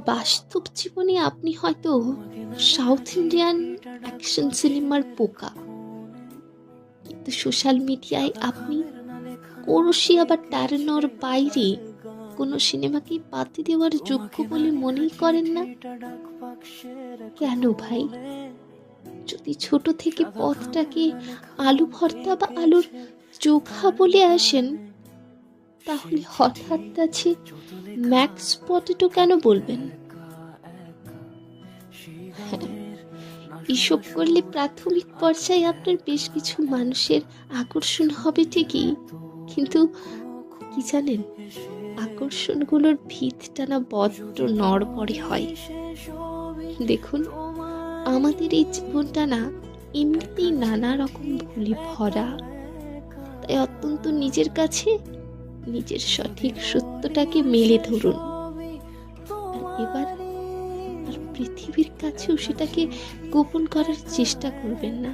বাস্তব জীবনে আপনি হয়তো সাউথ ইন্ডিয়ান অ্যাকশন সিনেমার পোকা, কিন্তু সোশ্যাল মিডিয়ায় আপনি কোরসিয়া বা টার্নর বাইরে কোনো সিনেমাকেই পাতি দেওয়ার যোগ্য বলে মনেই করেন না। কেন ভাই? যদি ছোট থেকে পথটাকে আলু ভর্তা বা আলুর চোখা বলে আসেন, তাহলে হঠাৎ আছে ম্যাক্স পটেটো কেন বলবেন? হ্যাঁ, এসব করলে প্রাথমিক পর্যায়ে আপনার বেশ কিছু মানুষের আকর্ষণ হবে ঠিকই, কিন্তু কি জানেন, আকর্ষণগুলোর ভিতটা না বড্ড নড়বড়ে হয়। দেখুন, আমাদের এই জীবনটা না এমনিতেই নানা রকম ভুলে ভরা, তাই অত্যন্ত নিজের কাছে নিজের সঠিক সত্যটাকে মেলে ধরুন। এবার আর পৃথিবীর কাছেও সেটাকে গোপন করার চেষ্টা করবেন না।